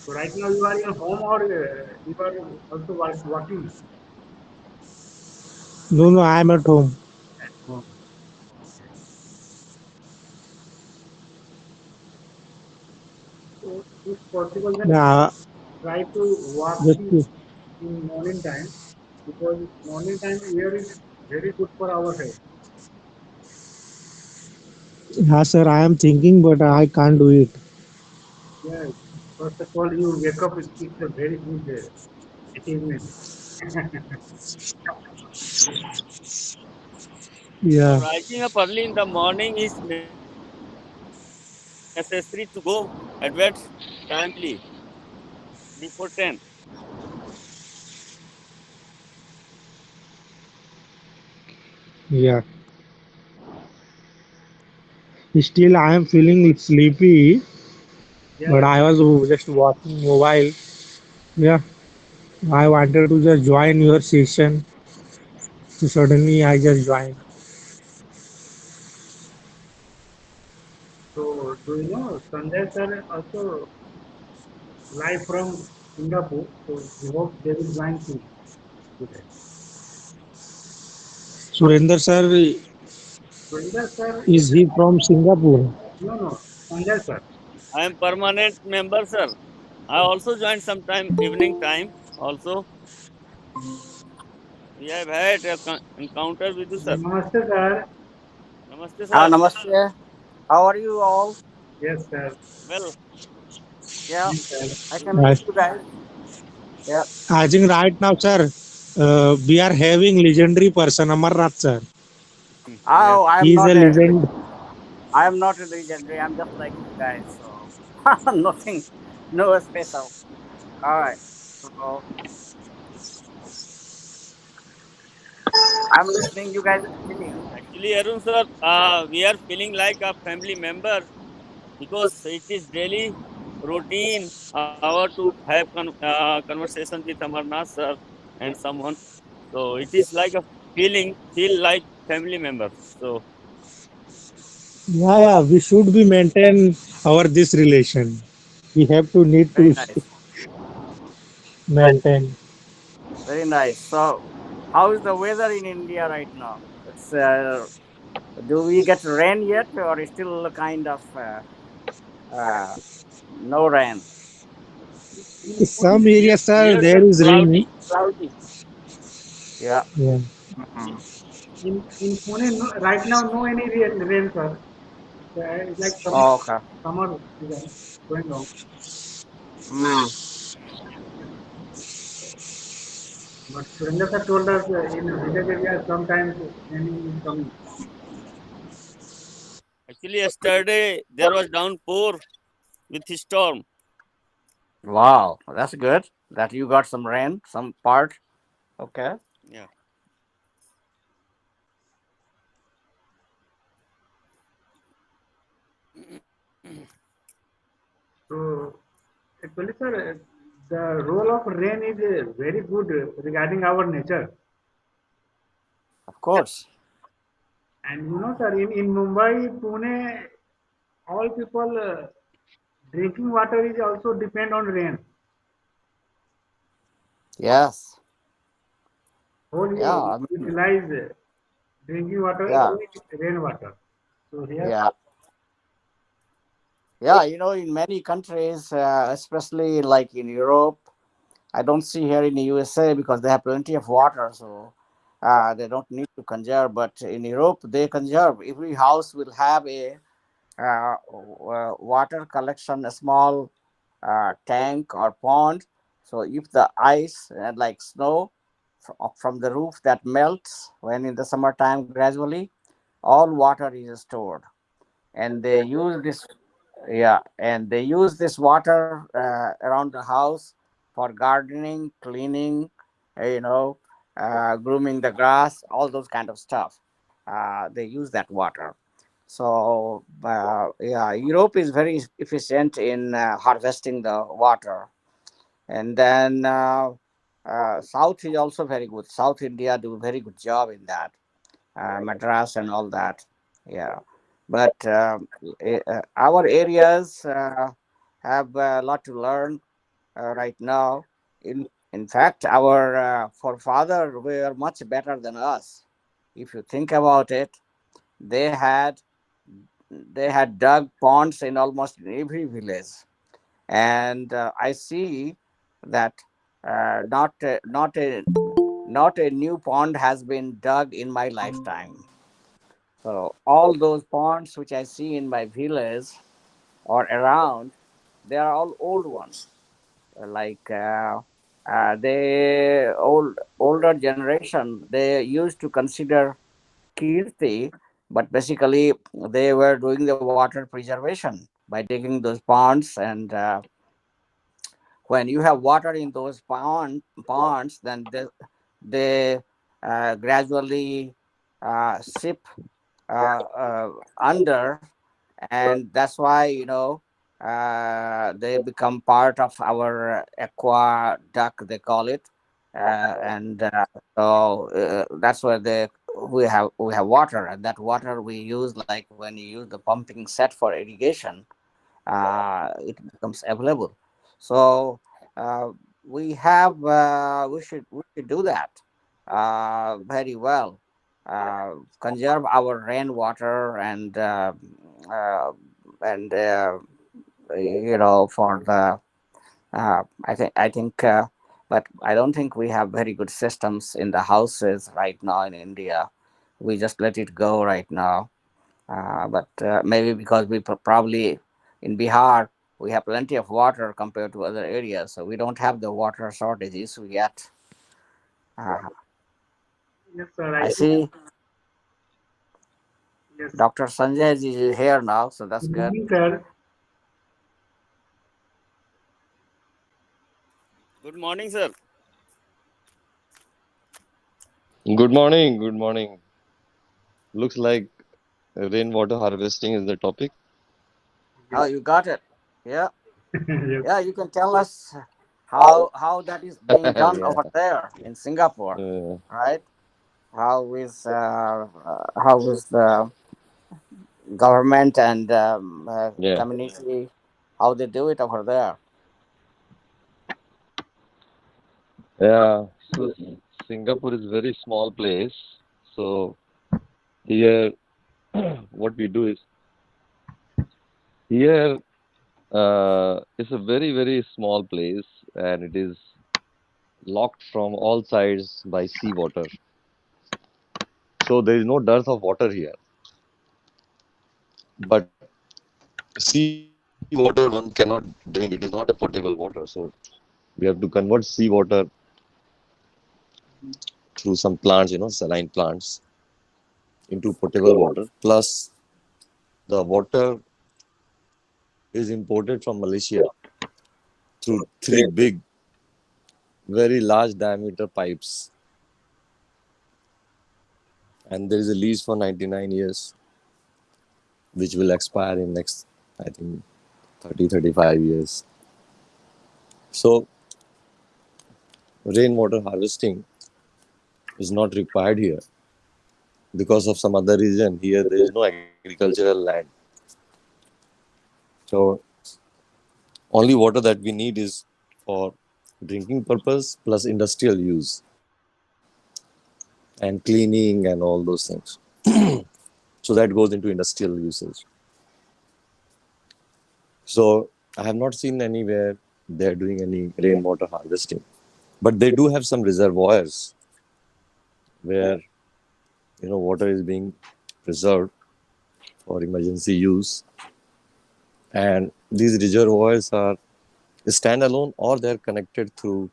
So right now you are in home or you are also working No, no, I am at home. at home. So if possible, then Yeah, try to walk just in morning time because morning time air is very good for our health. yeah, sir. I am thinking, but I can't do it. Yes. First of all, you wake up. It's a very good achievement. Yeah, So rising up early in the morning is necessary to go at bed timely before 10. yeah. Still, I am feeling sleepy, but Yes. I was just watching mobile. Yeah, I wanted to just join your session. So suddenly, I just joined. So do you know Sanjay sir also live from Singapore? So we hope they will join soon today. Surender sir, Sanjay sir is is he from Singapore? no no Sanjay sir. I am permanent member, sir. I also joined sometime evening time. Also, we have had a encounter with you, sir. Namaste sir. Namaste, sir. Namaste. How are you all? Yes sir. Well, Yeah, Yes, sir. I can good. hear I, you guys. Yeah. I think right now, sir, we are having legendary person Amarnath sir. Yes. Oh, He is a legend. I am not a legendary. I'm just like you guys. So nothing, no special. All right. So I'm listening. You guys are speaking. Actually, Arun, sir, we are feeling like a family member because it is daily routine our to have conversation with Amarnath sir and someone. So it is like a feel like family members. So Yeah, yeah. We should be maintain our this relation. We have to need Very to nice. maintain. Very nice. So, how is the weather in India right now? It's do we get rain yet, or is still kind of uh, no rain? In Some Pune, areas, sir, here, there sir, is rain. cloudy. Yeah. Yeah. Mhm. in Pune no, right now no any rain sir. It's like Oh, okay. summer season going on. Mm. But Surendra sir told us in village areas sometimes raining is coming. Actually, yesterday there was downpour with storm. Wow, that's good. That you got some rain, some part. Okay. Yeah. So actually sir, the role of rain is very good regarding our nature. Of course. And you know sir, in Mumbai, Pune, all people drinking water is also depend on rain. Yes. Whole Yeah. year utilize drinking water, Yeah. rainwater. So here, Yeah. Yeah. In many countries, especially like in Europe, I don't see here in the USA because they have plenty of water, so they don't need to conserve. But in Europe, they conserve. Every house will have a water collection, a small tank or pond. So if the ice like snow from the roof that melts when in the summertime gradually, all water is stored, and they use this. Yeah, and they use this water around the house for gardening, cleaning, you know, grooming the grass, all those kind of stuff. They use that water. So yeah, Europe is very efficient in harvesting the water, and then South is also very good. South India do a very good job in that, Madras and all that. Yeah, but our areas have a lot to learn. right now. In fact, our forefather were much better than us. If you think about it, they had they had dug ponds in almost in every village, and I see that not a new pond has been dug in my lifetime. So all those ponds which I see in my village or around, they are all old ones. Like they older generation, they used to consider kirti, but basically they were doing the water preservation by digging those ponds. And when you have water in those ponds, then they gradually sip under, and that's why they become part of our aqueduct, they call it. And so that's where we have water, and that water we use, like when you use the pumping set for irrigation, it becomes available. So uh, we should do that very well. Conserve our rainwater, uh, and for the I think but I don't think we have very good systems in the houses right now in India. We just let it go right now. But maybe because probably in Bihar we have plenty of water compared to other areas, so we don't have the water shortage issue yet. Uh, Yes, sir. I I think see yes. Dr. Sanjay is here now, so that's Good good. morning, sir. Good morning, sir. Good morning. Good morning. Looks like rainwater harvesting is the topic. Oh, you got it. Yeah, Yes. yeah. You can tell us how that is being done Yeah. over there in Singapore, Uh, right? How is the government and yeah. community, how they do it over there? Yeah. So Singapore is very small place. So here, what we do is here it's a very very small place, and it is locked from all sides by seawater. So there is no dearth of water here. But seawater one cannot drink. It is not a potable water. So we have to convert seawater through some plants, saline plants, into potable water. Plus, the water is imported from Malaysia through three big, very large diameter pipes. And there is a lease for 99 years, which will expire in next, I think, 30-35 years. So, rainwater harvesting is not required here because of some other reason. Here, there is no agricultural land. So, only water that we need is for drinking purpose plus industrial use and cleaning and all those things. So that goes into industrial usage. So I have not seen anywhere they're doing any rainwater harvesting, but they do have some reservoirs where water is being preserved for emergency use, and these reservoirs are standalone or they're connected through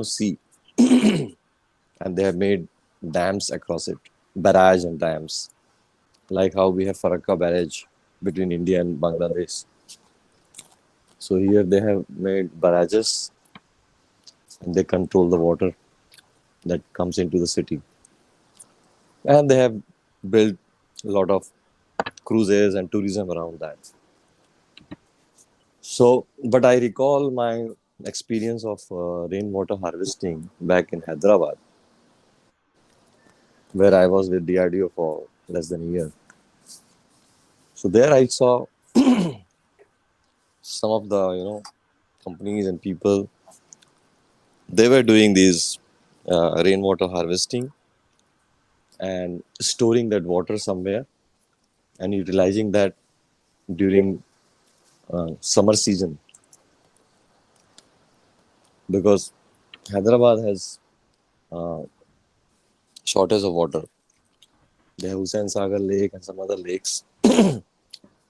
sea, and they have made dams across it, barrage and dams, like how we have Farakka barrage between India and Bangladesh. So here they have made barrages and they control the water that comes into the city. And they have built a lot of cruises and tourism around that. So, but I recall my experience of rainwater harvesting back in Hyderabad, where I was with DRDO for less than a year. So there I saw some of the companies and people, they were doing these rainwater harvesting and storing that water somewhere and utilizing that during summer season, because Hyderabad has shortage of water. They have Hussain Sagar Lake and some other lakes,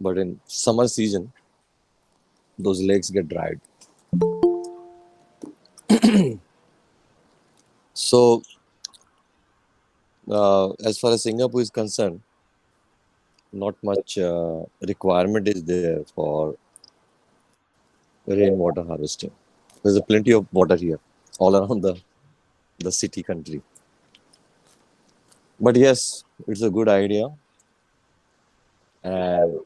but in summer season, those lakes get dried. So, as far as Singapore is concerned, not much requirement is there for rainwater harvesting. There's a plenty of water here, all around the city country. But yes, it's a good idea, and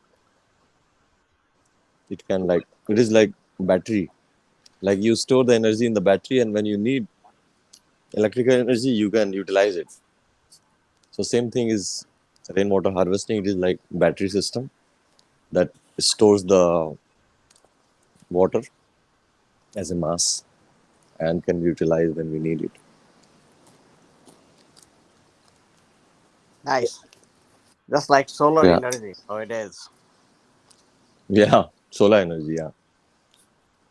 it can like it is like battery. Like you store the energy in the battery, and when you need electrical energy, you can utilize it. So same thing is rainwater harvesting. It is like battery system that stores the water as a mass and can be utilized when we need it. Nice. Just like solar Yeah, energy nowadays. yeah, solar energy. Yeah.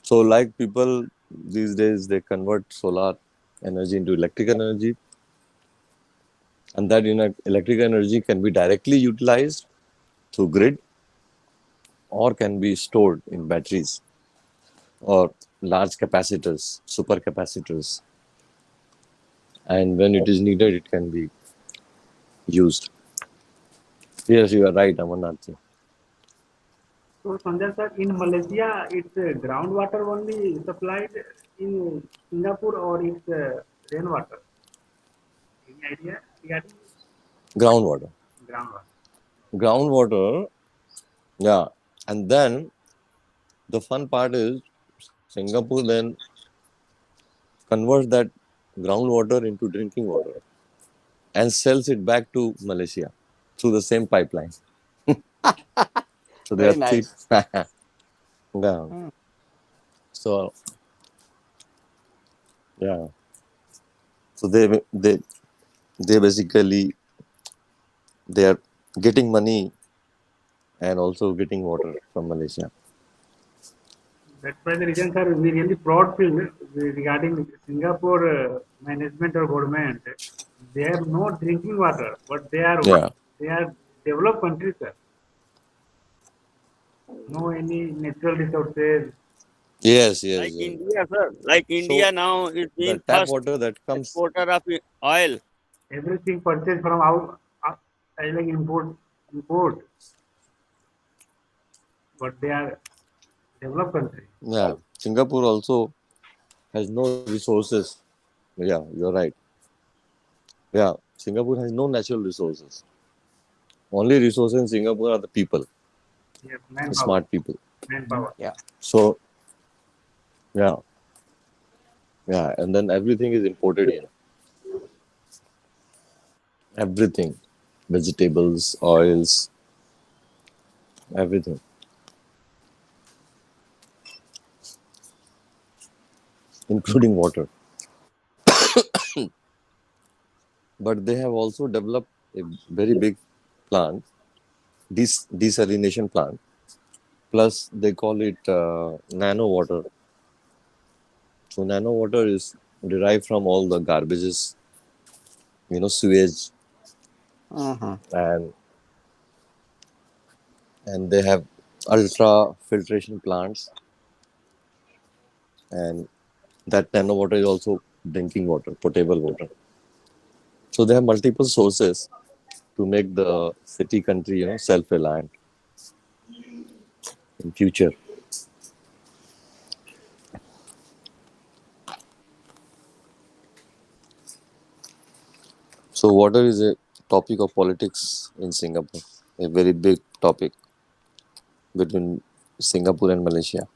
So like people these days they convert solar energy into electrical energy, and that electrical energy can be directly utilized through grid or can be stored in batteries or large capacitors, supercapacitors, and when it is needed, it can be used. Yes, you are right, Amarnath. So Sanjay sir, in Malaysia, it's groundwater only supplied in Singapore or it's rainwater? Any idea regarding Groundwater. groundwater? Groundwater, yeah. And then the fun part is Singapore then converts that groundwater into drinking water and sells it back to Malaysia through the same pipeline. So they are Very three. nice. Yeah. Hmm. So yeah. So they basically they are getting money and also getting water from Malaysia. That's why the reason, sir, we really proud feel regarding Singapore management or government. They have no drinking water, but Yeah. they are developed countries, sir. No any natural resources. Yes, yes, Like yes. India, sir. Like India So now is the being tap first water that comes, exporter of oil. Everything purchased from out like import, but they are developed country. yeah, Singapore also has no resources. Yeah, you're right. Yeah, Singapore has no natural resources. Only resources in Singapore are the people, Yes, the manpower, smart people. manpower. Yeah. So yeah, yeah, and then everything is imported here. Everything, vegetables, oils, everything, including water. But they have also developed a very big plant, desalination plant. Plus, they call it nano water. So, nano water is derived from all the garbages, sewage, Hmm. and they have ultra filtration plants, and that nano water is also drinking water, potable water. So, they have multiple sources to make the city country, self-reliant in future. So, water is a topic of politics in Singapore, a very big topic between Singapore and Malaysia.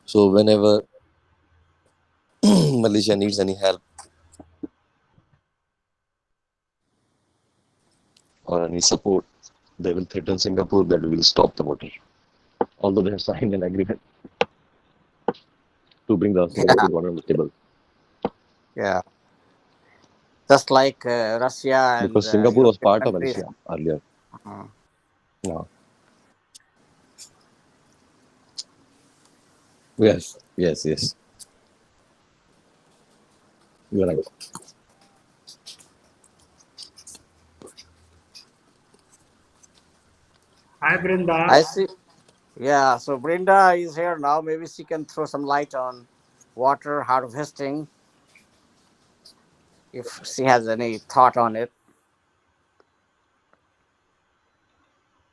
So, whenever Malaysia needs any help or any support, they will threaten Singapore that we will stop the water. although they have signed an agreement to bring the Yeah, Singapore water on the table. yeah. Just like Russia and Because Singapore was European part of countries. Russia earlier. Uh, Yeah. Yes, yes, yes. You're right. Hi, Brinda. I see. Yeah, so Brenda is here now. Maybe she can throw some light on water harvesting if she has any thought on it.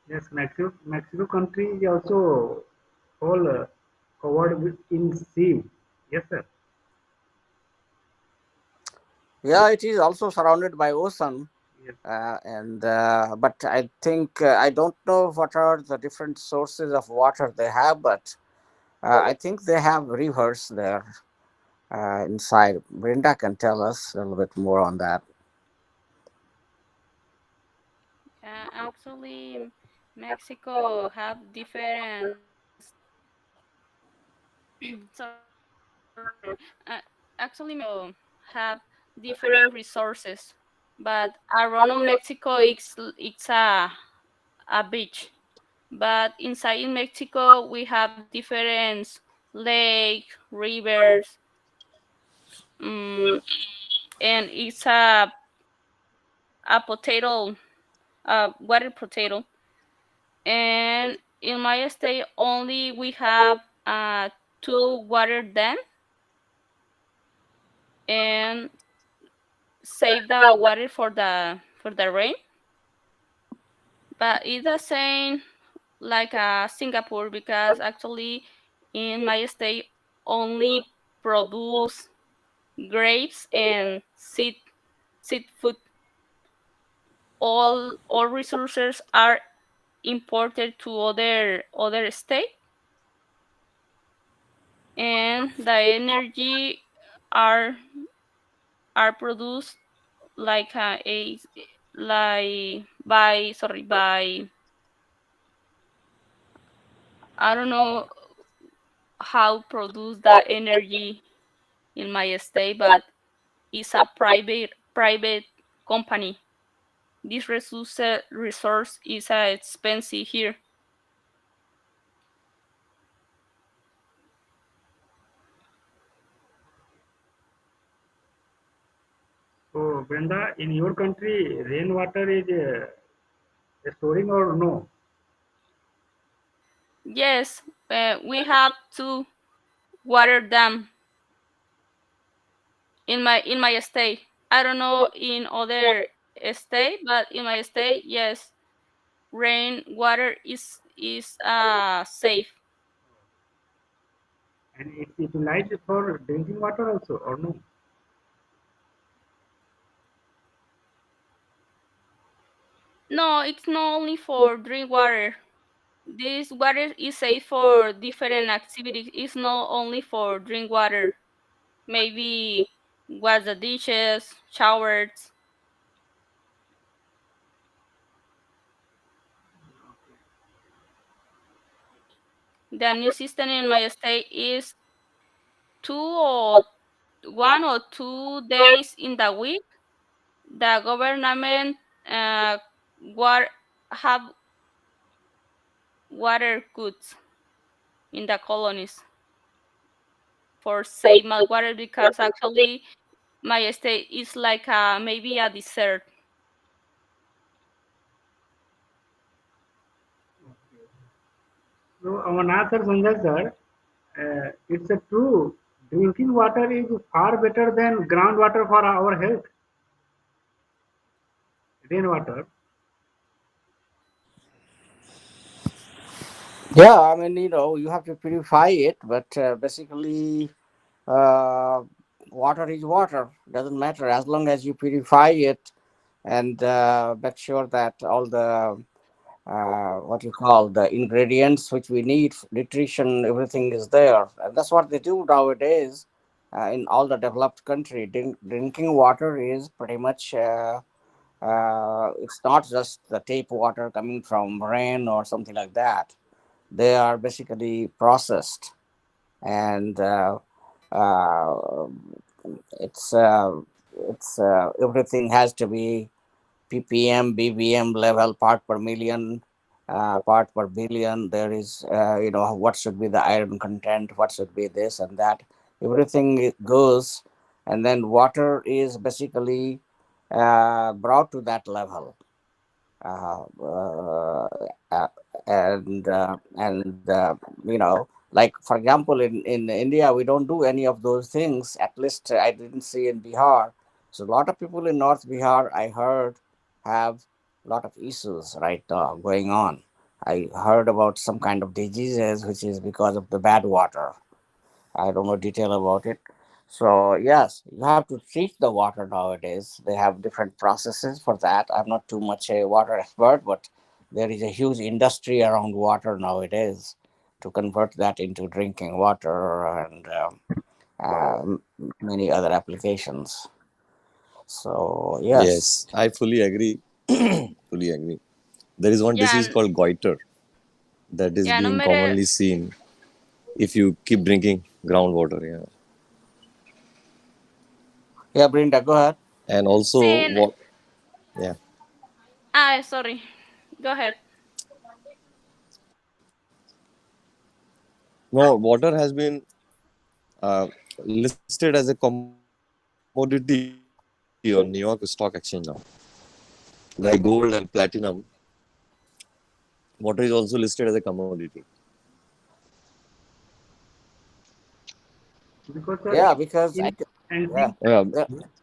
Yes, Mexico country is also all covered with in sea. Yes, sir. Yeah, it is also surrounded by ocean, Yes. and but I think I don't know what are the different sources of water they have, but I think they have rivers there inside. Brenda can tell us a little bit more on that. Actually, Mexico have different. Sorry. Actually, Mexico have different resources, but around Mexico it's a beach. But inside in Mexico we have different lake, rivers, um, and it's a potato, water potato. And in my state only we have two water dam and save the water for the rain. But it's the same like Singapore because actually in my state only produce grapes and seed food. All resources are imported to other state, and the energy are are produced like a like by sorry by I don't know how produce the energy in my state, but it's a private company. This resource is expensive here. So, Brenda, in your country, rainwater is storing or no? Yes, we have to water them in my state. I don't know in other state, but in my state, yes, rainwater is safe. And it's utilized for drinking water also or no? No, it's not only for drink water. This water is safe for different activities. It's not only for drink water. Maybe wash the dishes, showers. The new system in my state is 1 or 2 days in the week. The government uh, what have water goods in the colonies for save my water because actually my state is like maybe a desert. So, Amarnath sir, Sanjay sir, it's a true. Drinking water is far better than groundwater for our health. Rainwater. Yeah, I mean, you have to purify it, but basically, uh, water is water. Doesn't matter as long as you purify it and make sure that all the what you call the ingredients which we need, nutrition, everything is there, and that's what they do nowadays in all the developed country. Drinking water is pretty much. It's not just the tape water coming from rain or something like that. They are basically processed, and uh, it's uh, everything has to be ppm, bbm level, part per million, part per billion. There is, what should be the iron content, what should be this and that. Everything goes, and then water is basically brought to that level. uh, uh, uh, and like for example, in India we don't do any of those things. At least I didn't see in Bihar. So a lot of people in North Bihar, I heard, have a lot of issues right now going on. I heard about some kind of diseases which is because of the bad water. I don't know detail about it. So yes, you have to treat the water nowadays. They have different processes for that. I'm not too much a water expert, but there is a huge industry around water nowadays to convert that into drinking water and many other applications. So yes, Yes, I fully agree. Fully agree. There is one Yeah, disease called goiter that is yeah. No being matter. commonly seen if you keep drinking groundwater. Yeah, yeah, Brinda, go ahead. and also Saying, what? Yeah, sorry. Go ahead. no, water has been uh, listed as a commodity on New York Stock Exchange now, like gold and platinum. Water is also listed as a commodity. Because sir, Yeah, because in yeah, ancient Yeah, yeah,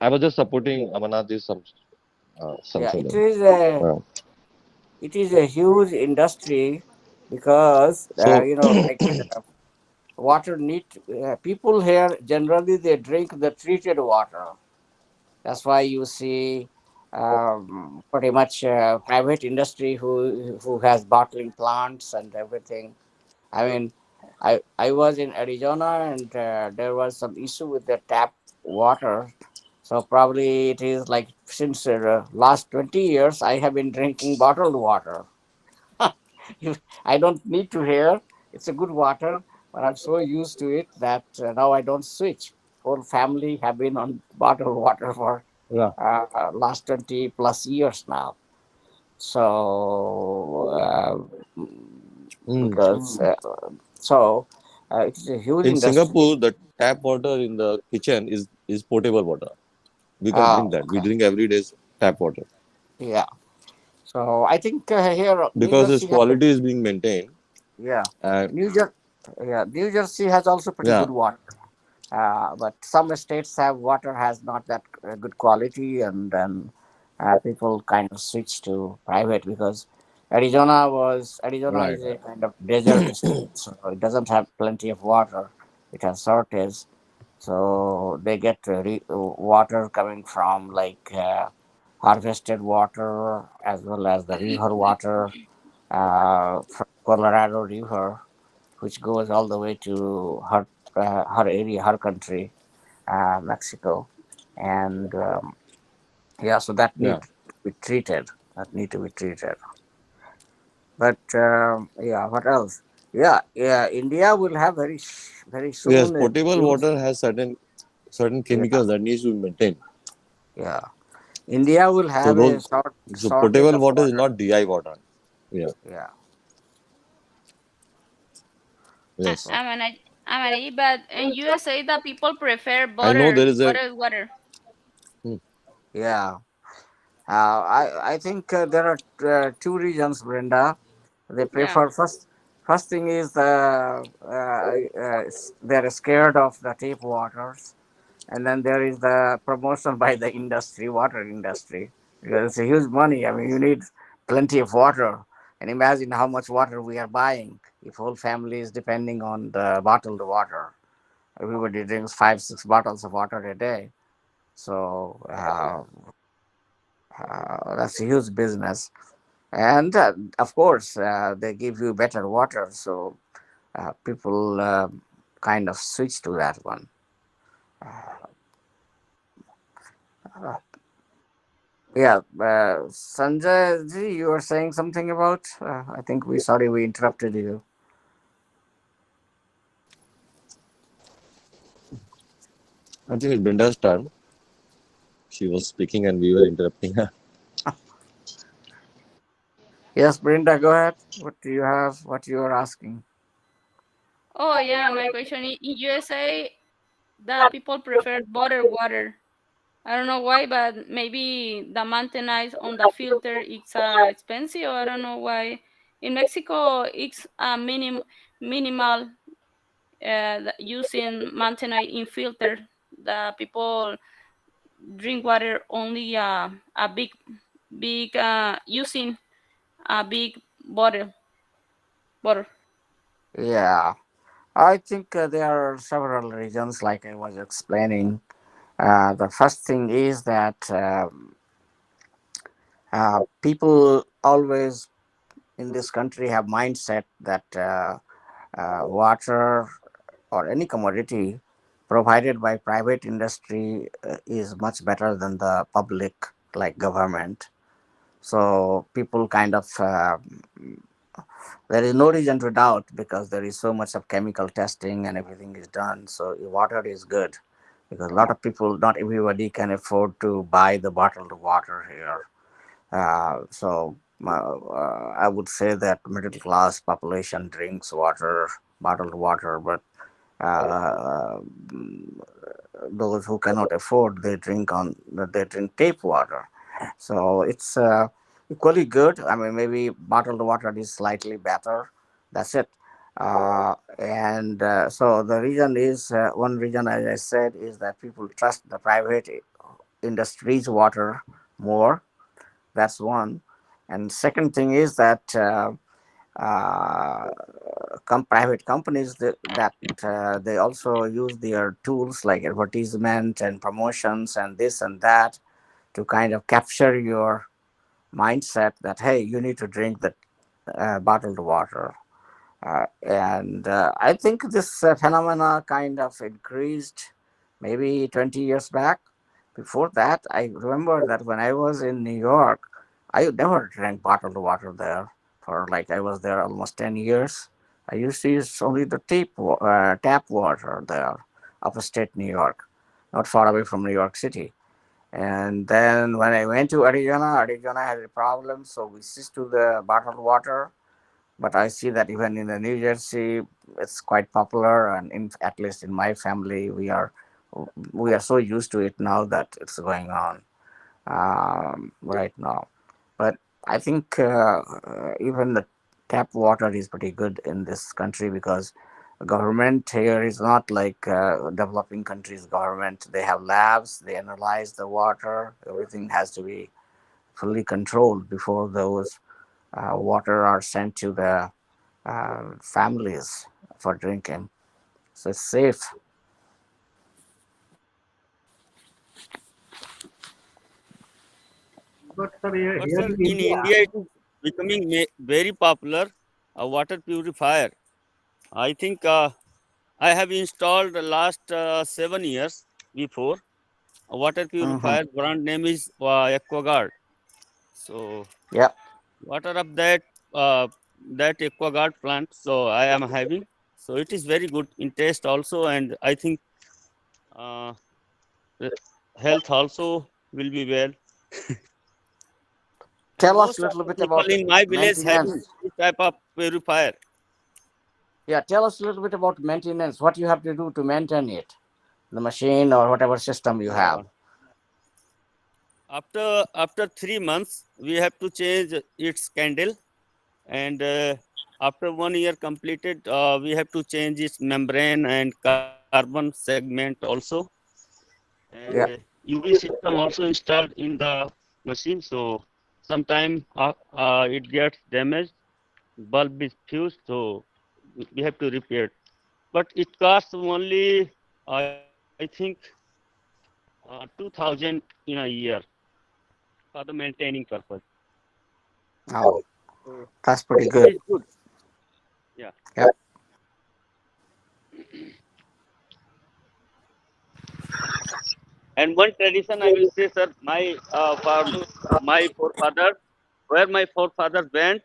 I was just supporting Amarnath is yeah, something. Yeah. it is a huge industry because So like water need people here generally they drink the treated water. That's why you see pretty much private industry who has bottling plants and everything. I mean, I was in Arizona and there was some issue with the tap water. So probably it is like since last 20 years I have been drinking bottled water. I don't need to hear. It's a good water, but I'm so used to it that now I don't switch. Whole family have been on bottled water for yeah. last 20 plus years now. So Mm. because so it is a huge In industry. Singapore, the tap water in the kitchen is potable water. We can drink that. We Okay, drink every day tap water yeah. So I think here New because its Jersey has quality is being maintained. yeah And New Jer yeah New Jersey has also pretty yeah, good water. But some states have water has not that good quality, and then people kind of switch to private because Arizona right, is a right. kind of desert state, so it doesn't have plenty of water. It has shortage, so they get water coming from like harvested water as well as the river water from Colorado River, which goes all the way to her area, her country, Mexico, and yeah, so that Yeah. need to be treated. That need to be treated. But yeah, what else? Yeah, India will have very Yes, soon. potable Huge, water has certain yeah, chemicals that needs to be maintained. yeah. India will So have a those so shortage potable of water is water. not DI water. Yeah. Yeah. Yes. I'm an but in USA the people prefer I know there is a bottled water. hmm, Yeah. I think there are two reasons, Brenda. They Yeah. prefer first thing is they're scared of the tap waters, and then there is the promotion by the industry, water industry, because it's a huge money. I mean, you need plenty of water, and imagine how much water we are buying if whole family is depending on the bottled water. Everybody drinks 5 6 bottles of water a day, so that's a huge business. And of course, they give you better water, so people kind of switch to that one. Uh, yeah, Sanjay ji, you were saying something about. I think we sorry we interrupted you. I think it's Brinda's turn. She was speaking and we were interrupting her. Yes, Brenda, go ahead. What do you have? What you are asking? Oh yeah, my question is in USA the people prefer bottled water. I don't know why, but maybe the maintenance on the filter is expensive. I don't know why. In Mexico, it's a minimal using maintenance in filter. The people drink water only a big using a big bottle bottle. Yeah, I think there are several reasons, like I was explaining. The first thing is that people always in this country have mindset that water or any commodity provided by private industry is much better than the public, like government. So people kind of there is no reason to doubt because there is so much of chemical testing and everything is done. So water is good because a lot of people, not everybody can afford to buy the bottled water here. I would say that middle class population drinks water, bottled water, but uh, those who cannot afford, they drink tap water. So it's equally good. I mean, maybe bottled water is slightly better. That's it. And so the reason is one reason, as I said, is that people trust the private industries water more. That's one. And second thing is that uh, private companies they also use their tools like advertisement and promotions and this and that to kind of capture your mindset that hey, you need to drink the bottled water. And I think this phenomena kind of increased maybe 20 years back. Before that, I remember that when I was in New York, I never drank bottled water there. For like I was there almost 10 years. I used to use only the tap water there, upstate New York, not far away from New York City. And then when I went to Arizona, Arizona had a problem, so we switched to the bottled water. But I see that even in the New Jersey, it's quite popular, and at least in my family, we are so used to it now that it's going on right now. But I think even the tap water is pretty good in this country because government here is not like developing countries government. They have labs, they analyze the water, everything has to be fully controlled before those water are sent to the families for drinking. So it's safe. But sir, here But here sir, in in India, India, it is becoming very popular. A water purifier. I think I have installed the last 7 years before. A water Hmm. purifier brand name is Aquaguard. So Yeah. water of that Aquaguard plant. So I am having. So it is very good in taste also, and I think uh, the health also will be well. And Tell us a most of little the bit people about in my village having maintenance. this type of purifier. Yeah, tell us a little bit about maintenance. What you have to do to maintain it, the machine or whatever system you have. Uh, after 3 months, we have to change its candle, and after 1 year completed, we have to change its membrane and carbon segment also, and Yeah. UV system also installed in the machine. So sometime it gets damaged, bulb is fused, so we have to repair. But it costs only, I think, 2,000 in a year for the maintaining purpose. Oh, So that's pretty it good. is good. Yeah. Yeah. And one tradition I will say, sir, my forefather, where my forefather went,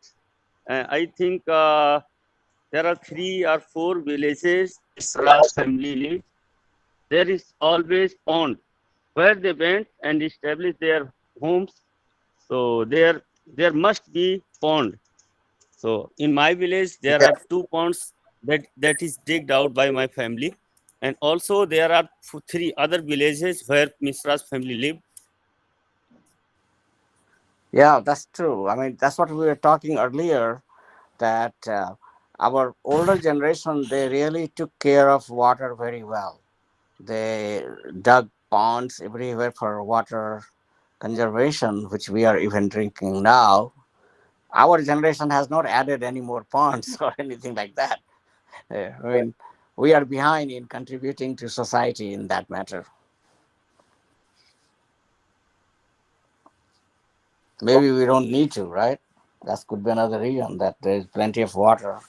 I think there are 3 or 4 villages this Raj family lived. there is always pond where they went and established their homes. So there must be pond. So in my village there Yeah, are two ponds that is digged out by my family, and also there are three other villages where Mishra's family live. yeah, that's true. I mean, that's what we were talking earlier, that our older generation, they really took care of water very well. They dug ponds everywhere for water conservation, which we are even drinking now. Our generation has not added any more ponds or anything like that. I mean, we are behind in contributing to society in that matter. Maybe we don't need to, right? That could be another reason, that there is plenty of water.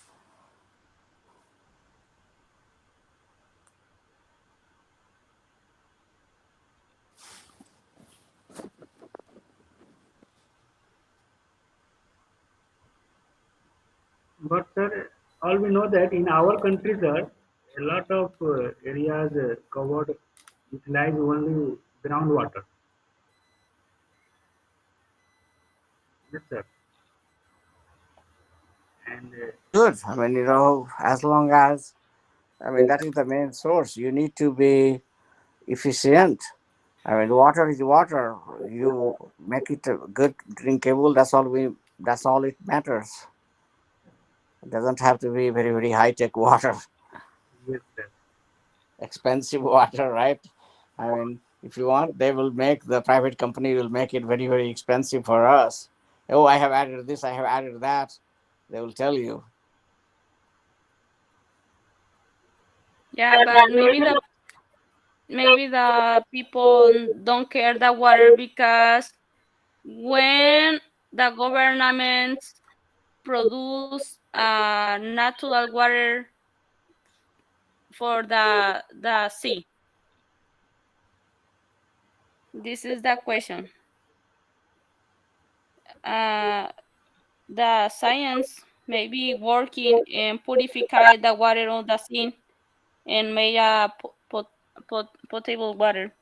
But sir, all we know that in our country, sir, a lot of areas covered utilize only groundwater. Yes, sir. And That's good. I mean, as long as, I mean, that is the main source. You need to be efficient. I mean, water is water. You make it good, drinkable. That's all it matters. It doesn't have to be very, very high tech water, yes, sir. expensive water, right? I mean, if you want, the private company will make it very, very expensive for us. Oh, I have added this, I have added that. They will tell you. Yeah, but maybe the people don't care the water because when the governments produce natural water for the sea. This is the question. Uh, the science may be working and purify the water on the sea and make a potable water.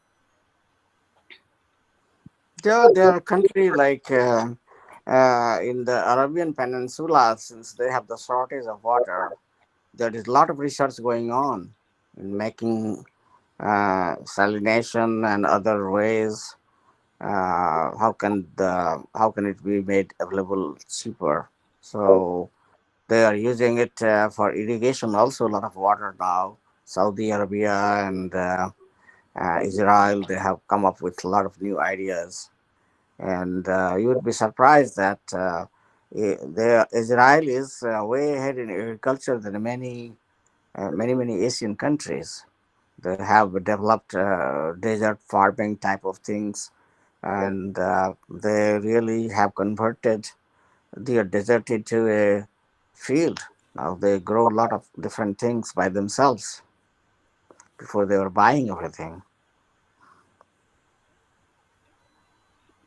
There are countries like in the Arabian Peninsula, since they have the shortage of water, there is a lot of research going on in making salination and other ways. How can it be made available cheaper? So they are using it for irrigation. Also, a lot of water now. Saudi Arabia and Israel, they have come up with a lot of new ideas, and you would be surprised that Israel is way ahead in agriculture than many Asian countries. They have developed desert farming type of things, and they really have converted their desert into a field. Now they grow a lot of different things by themselves. Before they were buying everything.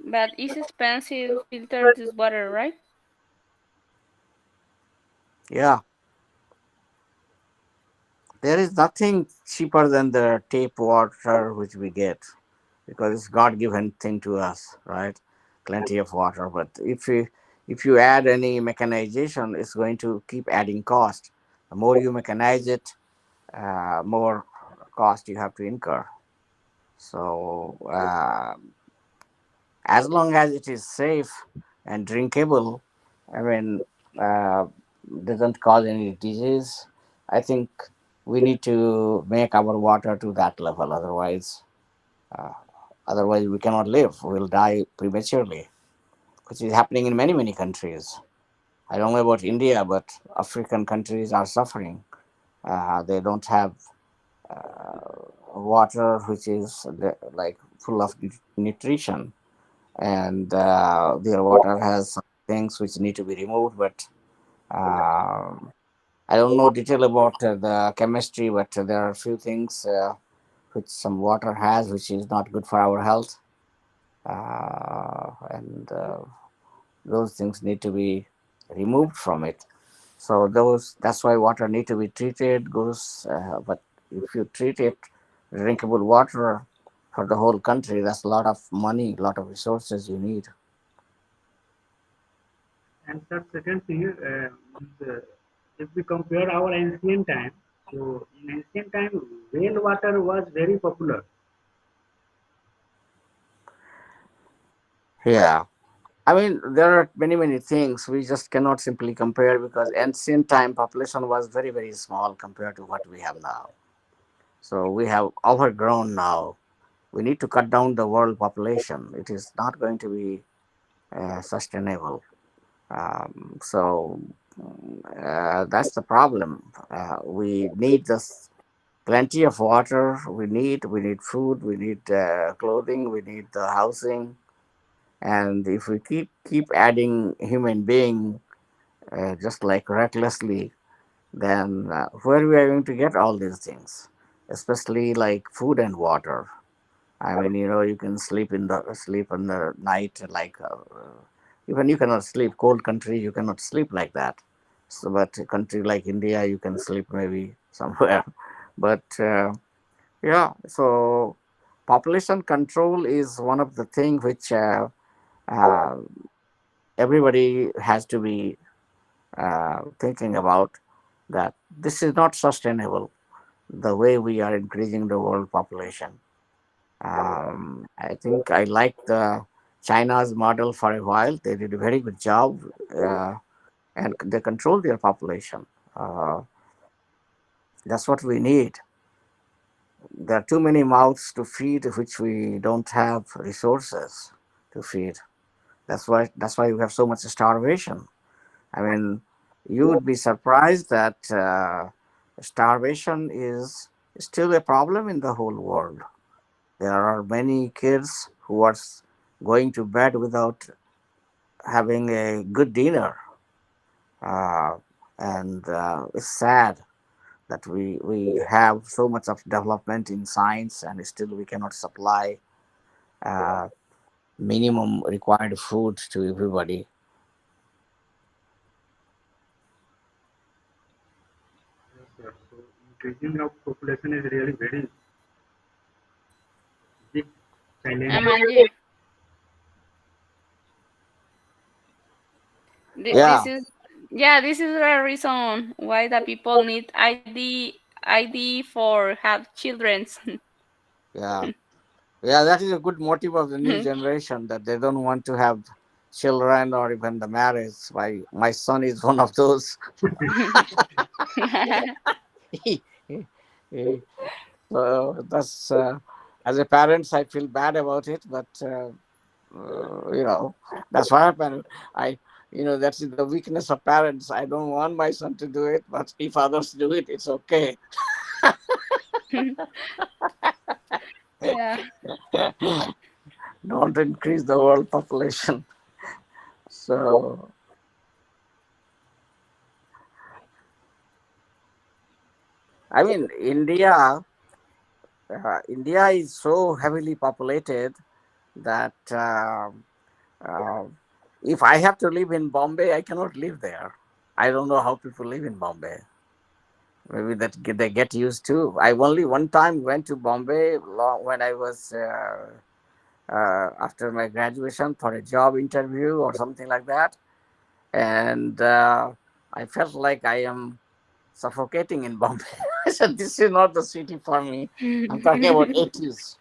But it's expensive to filter this water, right? Yeah, there is nothing cheaper than the tap water which we get, because it's God given thing to us, right? Plenty of water. But if you add any mechanization, it's going to keep adding cost. The more you mechanize it, more cost you have to incur. So as long as it is safe and drinkable, I mean, uh, doesn't cause any disease, I think we need to make our water to that level. Uh, Otherwise we cannot live. We'll die prematurely, which is happening in many countries. I don't know about India, but African countries are suffering. They don't have water which is like full of nutrition, and their water has some things which need to be removed. But I don't know detail about the chemistry, but there are a few things which some water has, which is not good for our health, and those things need to be removed from it. So that's why water need to be treated. But if you treat it drinkable water for the whole country. That's a lot of money, a lot of resources you need. And sir, second thing, if we compare our ancient time, so in ancient time, rainwater was very popular. Yeah. I mean, there are many, many things we just cannot simply compare because ancient time population was very, very small compared to what we have now. So we have overgrown now. We need to cut down the world population. It is not going to be sustainable. So that's the problem. We need this plenty of water. We need food. We need clothing. We need the housing. And if we keep adding human being just like recklessly, then where we are going to get all these things, especially like food and water. I mean, you can sleep in the night like even you cannot sleep. Cold country, you cannot sleep like that. So, but a country like India, you can sleep maybe somewhere. But yeah, so population control is one of the thing which uh, everybody has to be thinking about. That this is not sustainable. The way we are increasing the world population. I think I liked the China's model for a while. They did a very good job, uh, and they controlled their population. That's what we need. There are too many mouths to feed, which we don't have resources to feed. That's why we have so much starvation. I mean, you would be surprised that starvation is still a problem in the whole world. There are many kids who are going to bed without having a good dinner, uh, and it's sad that we have so much of development in science and still we cannot supply uh, minimum required food to everybody. Yes, sir. So increasing of population is really very big challenge. Amanje, Yeah, this is, yeah, this is the reason why the people need ID for have children. yeah, yeah. That is a good motive of the new generation that they don't want to have children or even the marriage. My son is one of those. So that's as a parents, I feel bad about it, but that's what happened. I, that's the weakness of parents. I don't want my son to do it, but if others do it, it's okay. Yeah. Don't increase the world population. So, I mean, India is so heavily populated that uh, if I have to live in Bombay, I cannot live there. I don't know how people live in Bombay. Maybe they get used to. I only one time went to Bombay when I was after my graduation for a job interview or something like that, and I felt like I am suffocating in Bombay. I said, "This is not the city for me." I'm talking about 80s.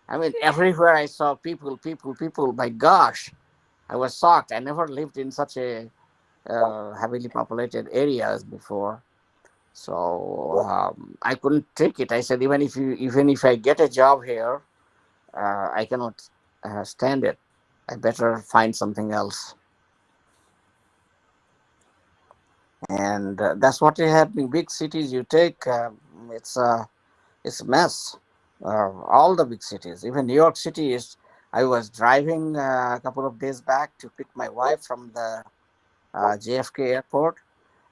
I mean, everywhere I saw people, people, people. My gosh, I was shocked. I never lived in such a heavily populated areas before. So I couldn't take it. I said, even if I get a job here, I cannot stand it. I better find something else. And that's what you have in big cities. You take it's a it's a mess. All the big cities, even New York City is. I was driving a couple of days back to pick my wife from the JFK airport,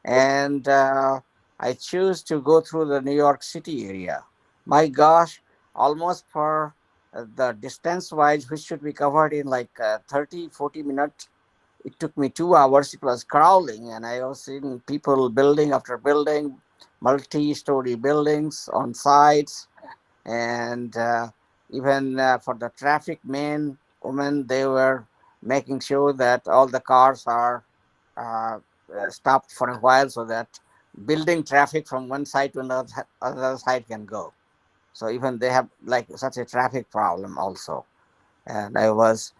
and I choose to go through the New York City area. My gosh, almost for the distance wise, which should be covered in like 30, 40 minutes, it took me 2 hours. It was crawling, and I was seeing people building after building, multi story buildings on sides. And even for the traffic men, women, they were making sure that all the cars are uh, stopped for a while so that building traffic from one side to another side can go. So even they have like such a traffic problem also. And I was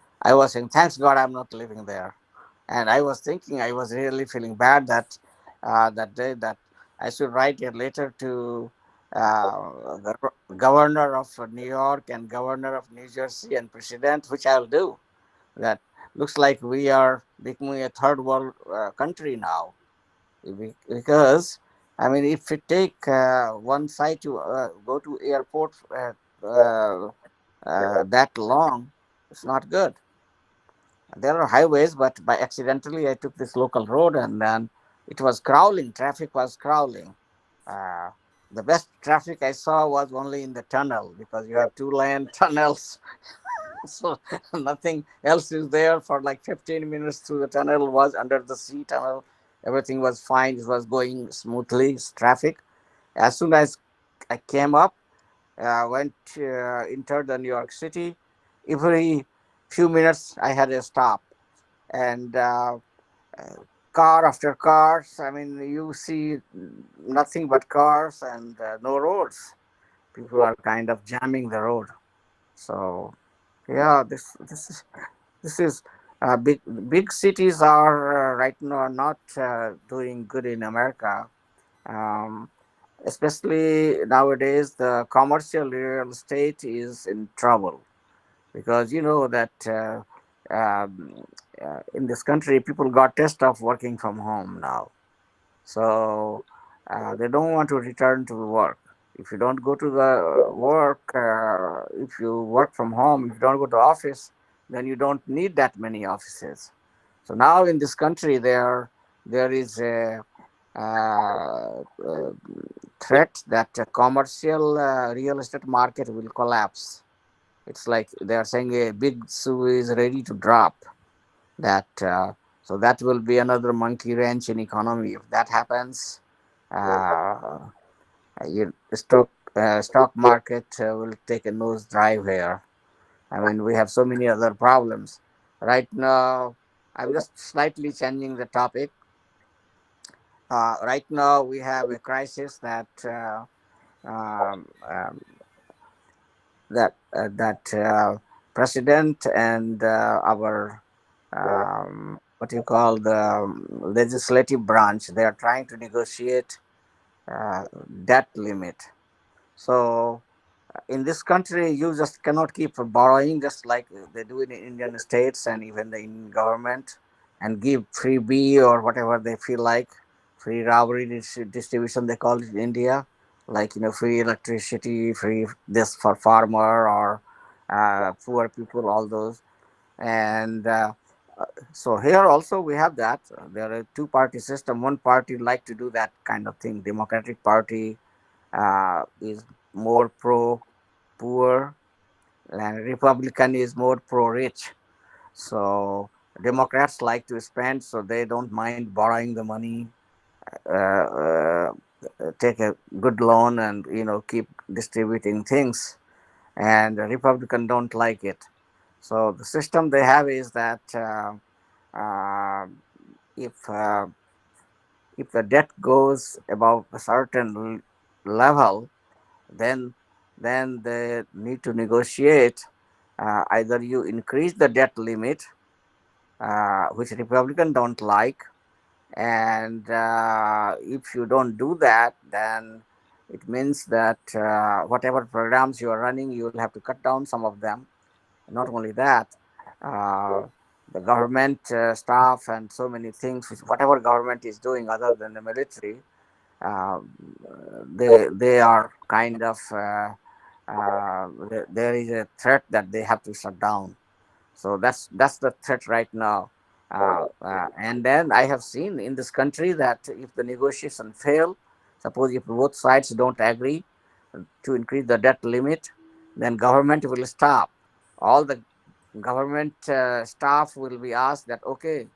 saying, thanks God I'm not living there. And I was thinking, I was really feeling bad that that day that I should write a letter to the governor of New York and governor of New Jersey and president, which I'll do. That looks like we are becoming a third world country now. Because I mean, if we take one side to go to airport uh, that long, it's not good. There are highways, but by accidentally I took this local road, and then it was crawling. Traffic was crawling. Uh, the best traffic I saw was only in the tunnel because you have two-lane tunnels, so nothing else is there for like 15 minutes through the tunnel. Was under the sea tunnel. Everything was fine. It was going smoothly. Traffic. As soon as I came up, went entered the New York City. Every few minutes I had a stop, and uh, car after cars. I mean, you see nothing but cars and no roads. People are kind of jamming the road. So yeah, this is big. Big cities are right now not doing good in America. Um, Especially nowadays, the commercial real estate is in trouble because you know that um, in this country people got test of working from home now, so they don't want to return to work. If you don't go to the work, if you work from home, if you don't go to office, then you don't need that many offices. So now in this country there is a threat that commercial real estate market will collapse. It's like they are saying a big shoe is ready to drop. That so that will be another monkey wrench in economy. If that happens, uh, stock market will take a nose drive here. I mean, we have so many other problems right now. I'm just slightly changing the topic. Right now, we have a crisis um, um, that president and our what you call the legislative branch, they are trying to negotiate debt limit. So in this country, you just cannot keep borrowing just like they do in the Indian states and even the Indian government, and give freebie or whatever they feel like, free robbery distribution they call it in India, like free electricity, free this for farmer or poor people, all those. And so here also we have that. There are two-party system. One party like to do that kind of thing. Democratic Party is more pro poor, and Republican is more pro rich. So Democrats like to spend, so they don't mind borrowing the money, take a good loan, and keep distributing things. And the Republican don't like it. So the system they have is that uh, if uh, if the debt goes above a certain level, then they need to negotiate. Either you increase the debt limit, which Republican don't like, and if you don't do that, then it means that whatever programs you are running, you will have to cut down some of them. Not only that, uh, the government staff and so many things, which whatever government is doing other than the military, uh, they are kind of there is a threat that they have to shut down. So that's the threat right now. And then I have seen in this country that if the negotiation fail, suppose if both sides don't agree to increase the debt limit, then government will stop. All the government staff will be asked that, okay,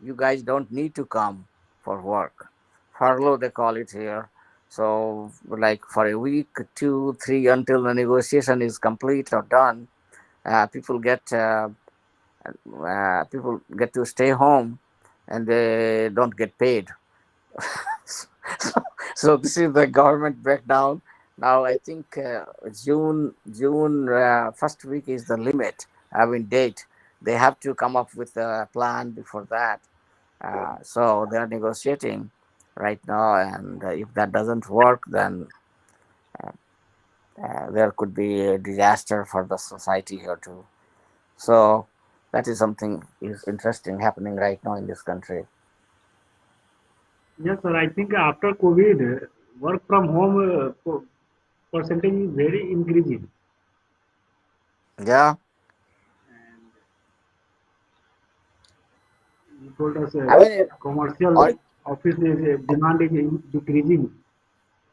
you guys don't need to come for work. Furlough they call it here. So, like for a week, two, three, until the negotiation is complete or done, people get to stay home, and they don't get paid. so, so this is the government breakdown. Now I think June first week is the limit. I mean date. They have to come up with a plan before that. So they are negotiating right now, and if that doesn't work, then there could be a disaster for the society here too. So that is something is interesting happening right now in this country. Yes, sir. I think after COVID, work from home percentage is very increasing. Yeah, And you told us I mean, commercial on office is, demand is decreasing.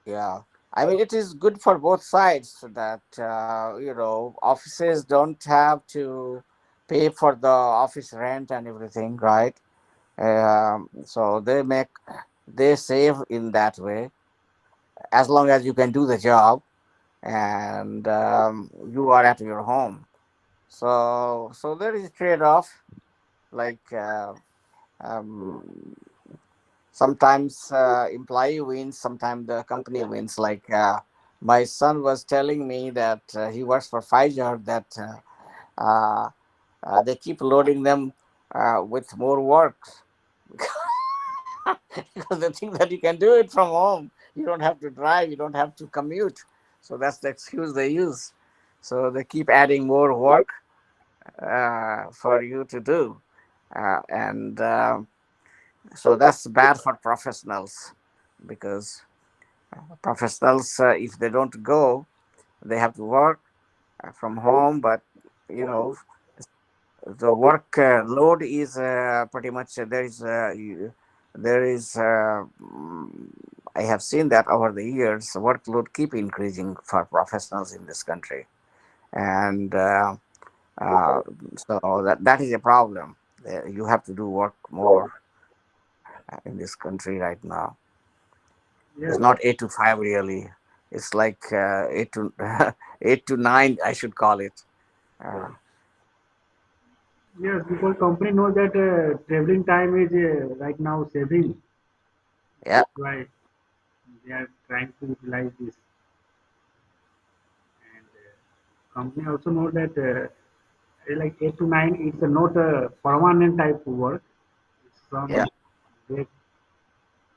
yeah, I mean, it is good for both sides that offices don't have to pay for the office rent and everything, right? So they save in that way as long as you can do the job and you are at your home. So there is trade off. Like um, sometimes employee wins, sometimes the company wins. Like my son was telling me that he works for Pfizer, that uh, they keep loading them with more work because they think that you can do it from home. You don't have to drive, you don't have to commute. So that's the excuse they use. So they keep adding more work for you to do. And So that's bad for professionals because professionals, if they don't go, they have to work from home. But you know, the work load is pretty much there is. I have seen that over the years, workload keep increasing for professionals in this country, and uh, so that is a problem. You have to do work more in this country right now. It's Yes, not 8 to 5 really. It's like 8 to 9. I should call it. Uh, yes, because company knows that traveling time is right now saving. yeah, That's why they are trying to utilize this. And company also know that like 8 to 9, it's not a permanent type of work. It's yeah. some break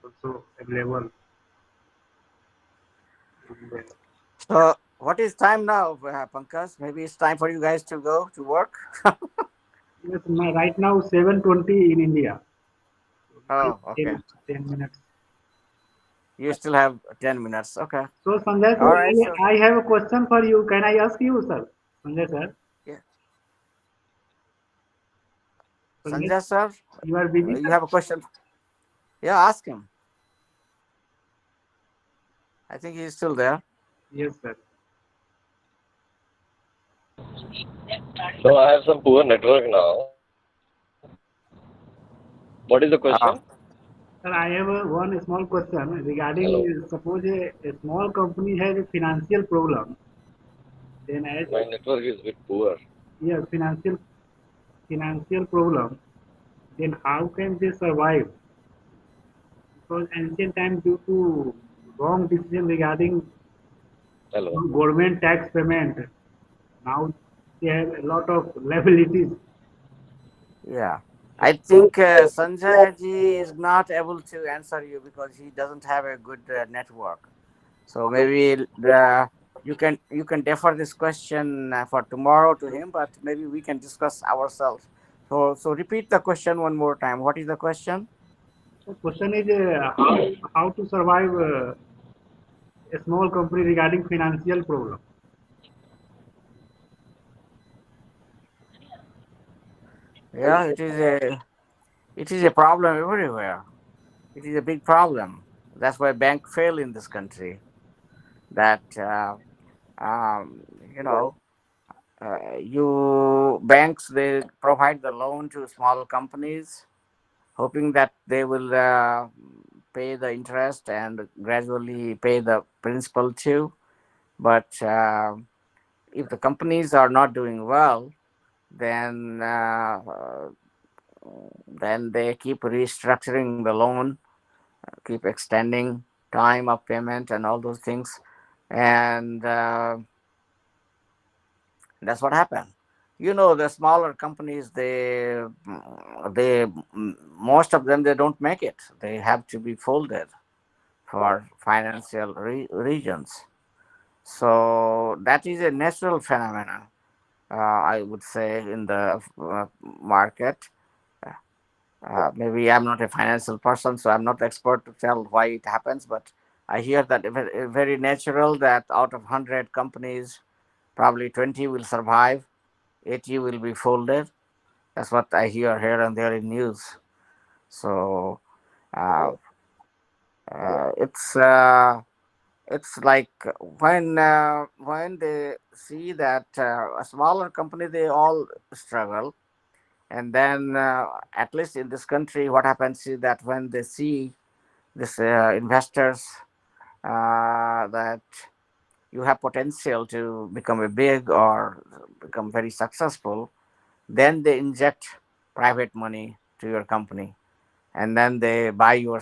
also available. And, So what is time now, Pankaj? Maybe it's time for you guys to go to work. yes, right now 7:20 in India. So we Oh, take okay. 10 minutes. You still have 10 minutes. Okay. So Sanjay sir, All right. So I have a question for you. Can I ask you, sir? Sanjay sir. yeah, Sanjay, Sanjay sir, you are busy, you sir? have a question? Yeah, ask him. I think he's still there. Yes, sir. So I have some poor network now. What is the question? Oh, Sir, I have one small question Hello. regarding suppose a small company has a financial problem, then My as network is a bit poor. yes, financial problem, then how can they survive? Because ancient time due to wrong decision regarding Hello. government tax payment, now they have a lot of liabilities. yeah. I think Sanjay ji is not able to answer you because he doesn't have a good network. So maybe you can defer this question for tomorrow to him, but maybe we can discuss ourselves. So repeat the question one more time. What is the question? So question is how to survive a small company regarding financial problem. Yeah, it is a problem everywhere. It is a big problem. That's why bank fail in this country. That um, you know you banks, they provide the loan to small companies hoping that they will pay the interest and gradually pay the principal too. But if the companies are not doing well, then they keep restructuring the loan, keep extending time of payment and all those things, and that's what happened. The smaller companies, most of them, they don't make it. They have to be folded for financial reasons. So that is a natural phenomenon, I would say, in the market. Maybe I'm not a financial person, so I'm not the expert to tell why it happens, but I hear that very natural that out of 100 companies, probably 20 will survive, 80 will be folded. That's what I hear here and there in news. So uh, it's like when they see that a smaller company, they all struggle, and then at least in this country, what happens is that when they see this investors that you have potential to become a big or become very successful, then they inject private money to your company, and then they buy your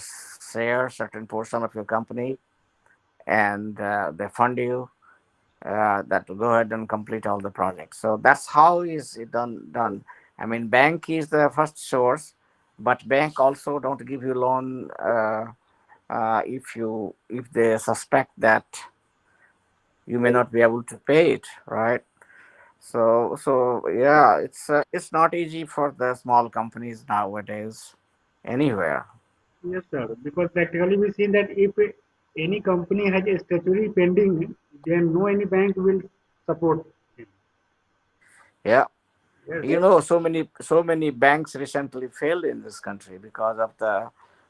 share, certain portion of your company, and they fund you that to go ahead and complete all the projects. So that's how is it done. I mean, bank is the first source, but bank also don't give you loan if they suspect that you may not be able to pay it, right? So yeah, it's not easy for the small companies nowadays anywhere. Yes, sir. Because practically we seen that if any company has a statutory pending, then no any bank will support him. Yeah, Yes. so many banks recently failed in this country because of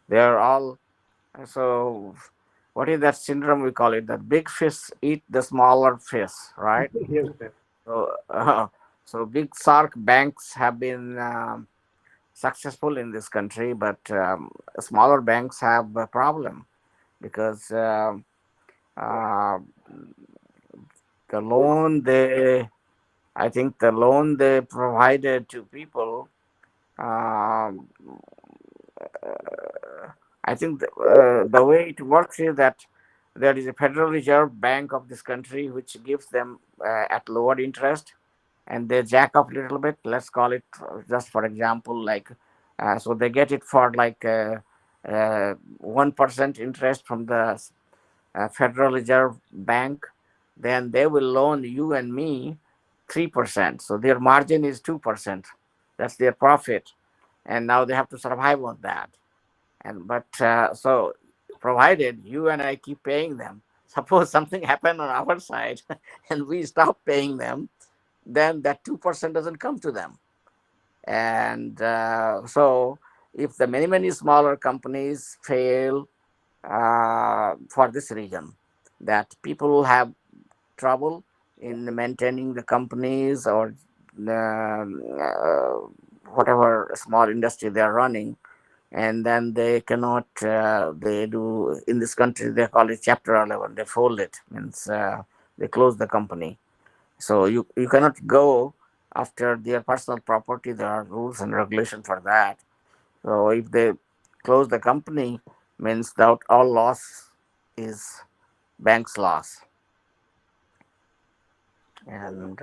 they're all so what is that syndrome we call it, that big fish eat the smaller fish, right? Yes, sir. So so big shark banks have been successful in this country, but smaller banks have a problem because uh, the loan they I think the loan they provided to people, um, I think the way it works is that there is a Federal Reserve Bank of this country which gives them at lower interest, and they jack up a little bit. Let's call it just for example, like so they get it for like 1% interest from the Federal Reserve Bank. Then they will loan you and me 3%. So their margin is 2%. That's their profit, and now they have to survive on that. And but so provided you and I keep paying them, suppose something happened on our side and we stop paying them, then that 2% doesn't come to them. And so if the many smaller companies fail for this reason, that people have trouble in maintaining the companies or whatever small industry they are running, and then they cannot they do in this country they call it chapter 11, they fold it, means they close the company. So you cannot go after their personal property, there are rules and regulation for that. So if they close the company, means that all loss is bank's loss. And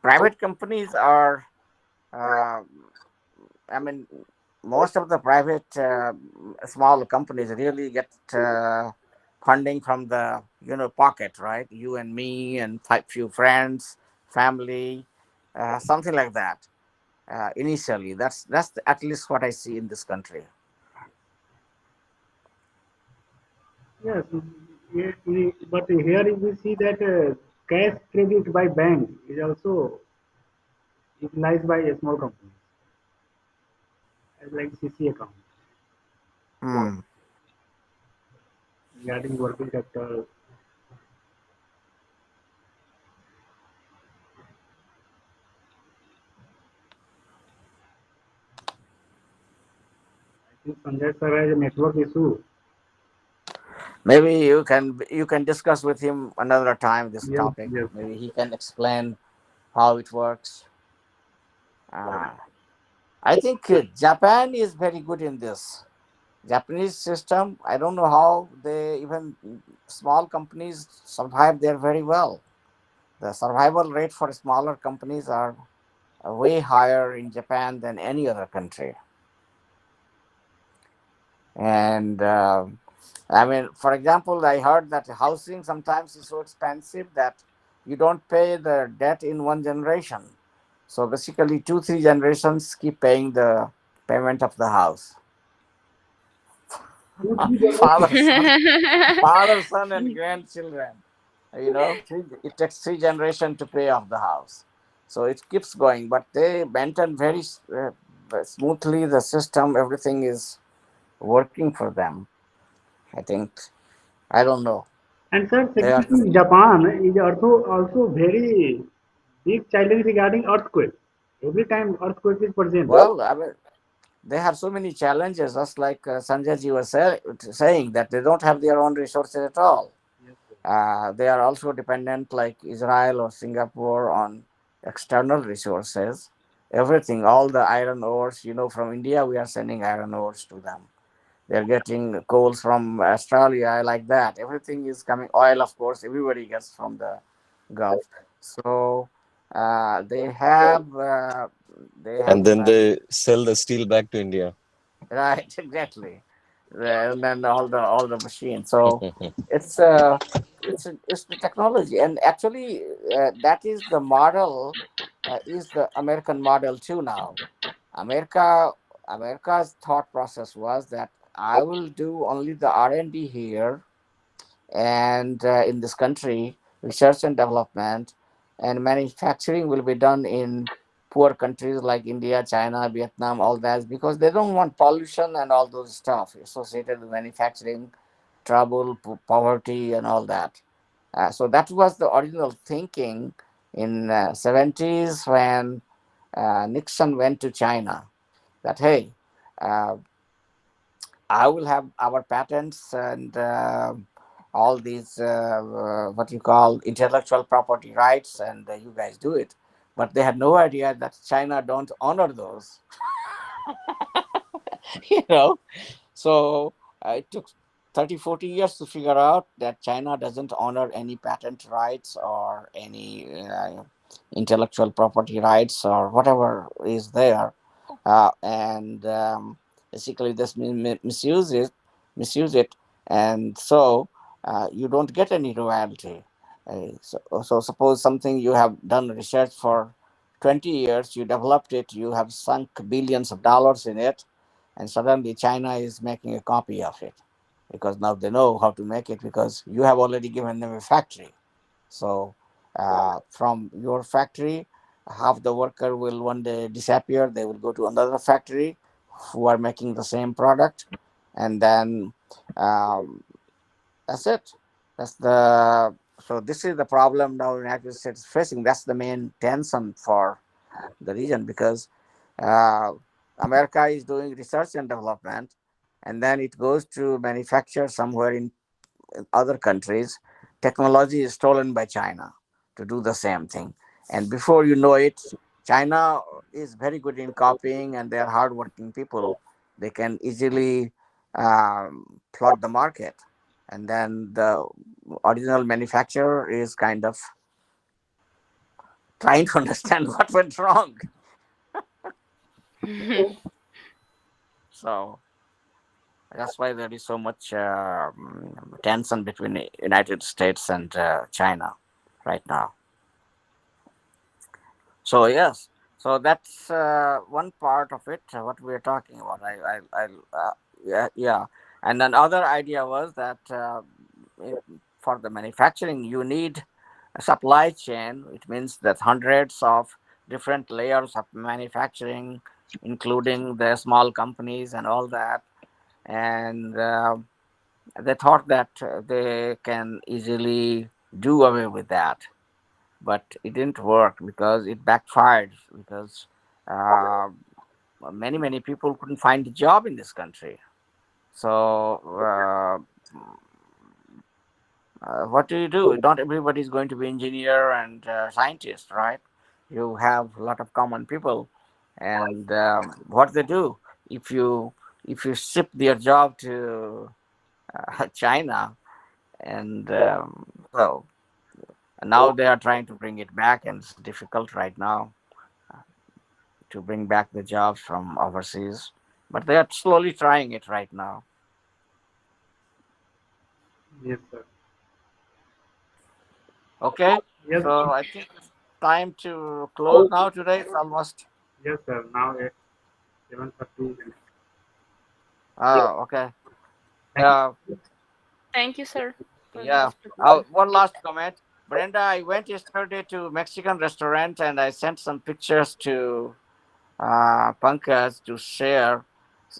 private companies are uh, I mean, most of the private small companies really get funding from the pocket, right? You and me and few friends, family, something like that. Initially, at least what I see in this country. Yes. But here we see that cash credit by bank is also utilized by a small company, as like CC account Hmm. regarding working capital. Sanjay sir has a network issue. Maybe you can discuss with him another time this Yes, topic. yes. Maybe he can explain how it works. Uh, I think Japan is very good in this. Japanese system. I don't know how they even small companies survive there very well. The survival rate for smaller companies are way higher in Japan than any other country. And I mean, for example, I heard that housing sometimes is so expensive that you don't pay the debt in one generation. So basically, two, three generations keep paying the payment of the house. Two, three Father, generations. son, father, son, and grandchildren. It takes three generations to pay off the house. So it keeps going, but they maintain very smoothly the system. Everything is working for them. I think. I don't know. And sir, They are second thing, Japan is also very big challenge regarding earthquake. Every time earthquake is present. well. I mean, they have so many challenges. Just like Sanjay ji was saying that they don't have their own resources at all. Yes, sir. They are also dependent, like Israel or Singapore, on external resources. Everything, all the iron ores, from India, we are sending iron ores to them. They're getting coals from Australia, like that. Everything is coming. Oil, of course, everybody gets from the Gulf. So they have And then they sell the steel back to India. right, exactly. And then all the machines. So it's it's the technology, and actually that is the model, is the American model too now. America America's thought process was that I will do only the R&D here, and in this country, research and development and manufacturing will be done in poor countries like India, China, Vietnam, all that, because they don't want pollution and all those stuff associated with manufacturing, trouble, poverty, and all that. So that was the original thinking in 70s when Nixon went to China. That hey, uh, I will have our patents and all these what you call intellectual property rights, and you guys do it. But they had no idea that China don't honor those. you know. So it took 30, 40 years to figure out that China doesn't honor any patent rights or any intellectual property rights or whatever is there, and basically this misuse it, and so you don't get any royalty. So suppose something you have done research for 20 years, you developed it, you have sunk billions of dollars in it, and suddenly China is making a copy of it because now they know how to make it because you have already given them a factory. So from your factory, half the worker will one day disappear. They will go to another factory who are making the same product, and then um, that's it. That's the So this is the problem now United States is facing. That's the main tension for the region because uh, America is doing research and development, and then it goes to manufacture somewhere in other countries. Technology is stolen by China to do the same thing, and before you know it, China is very good in copying, and they are hardworking people. They can easily plot the market, and then the original manufacturer is kind of trying to understand what went wrong. So that's why there is so much tension between the United States and China right now. So yes, so that's one part of it. What we're talking about. Yeah, yeah. And another idea was that if- for the manufacturing, you need a supply chain. It means that hundreds of different layers of manufacturing, including the small companies and all that. And they thought that they can easily do away with that, but it didn't work because it backfired because uh, many people couldn't find a job in this country. So what do you do? Not everybody is going to be engineer and scientist, right? You have a lot of common people, and what they do, if you ship their job to China, and so now they are trying to bring it back, and it's difficult right now to bring back the jobs from overseas, but they are slowly trying it right now. Yes, sir. Okay, Yes, so I think it's time to close now. Today it's almost. yes, sir. Now it's 7:30. Okay. Thank Uh, Thank you, sir, for yeah. this presentation. One last comment. Brenda, I went yesterday to Mexican restaurant and I sent some pictures to Pankaj to share,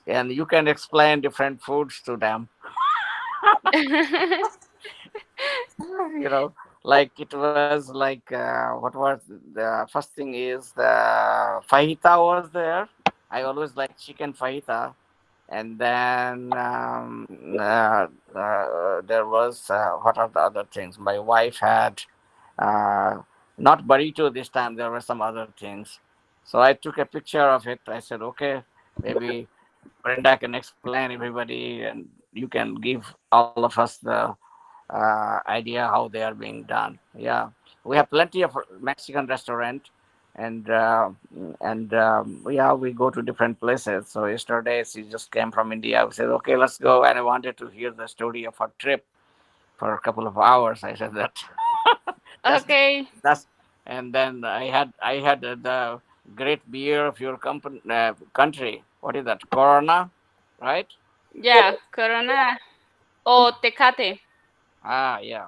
and you can explain different foods to them. Like it was like what was the first thing is the fajita was there. I always like chicken fajita, and then there was what are the other things? My wife had uh, not burrito this time. There were some other things, so I took a picture of it. I said, okay, maybe Brenda can explain everybody, and you can give all of us the idea how they are being done. Yeah, we have plenty of Mexican restaurant, and yeah, we go to different places. So yesterday she just came from India. We said, okay, let's go, and I wanted to hear the story of her trip for a couple of hours. I said that that's Okay. that's, and then I had the great beer of your company country. What is that? Corona, right? Yeah, Corona o Tecate. Ah, yeah.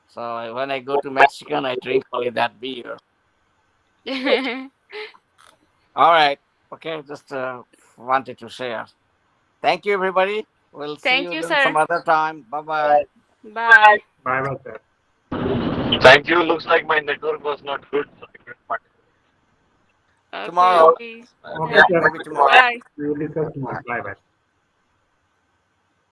So when I go to Mexican, I drink only that beer. All right. Okay. Just wanted to share. Thank you, everybody. We'll see Thank you you, then sir. some other time. Bye bye. Bye. Bye, bye, sir. Thank you. Looks like my network was not good, so I couldn't participate. Tomorrow. Okay. Okay, Thank you. sir. Maybe tomorrow. Bye. We will discuss more. Bye, bye.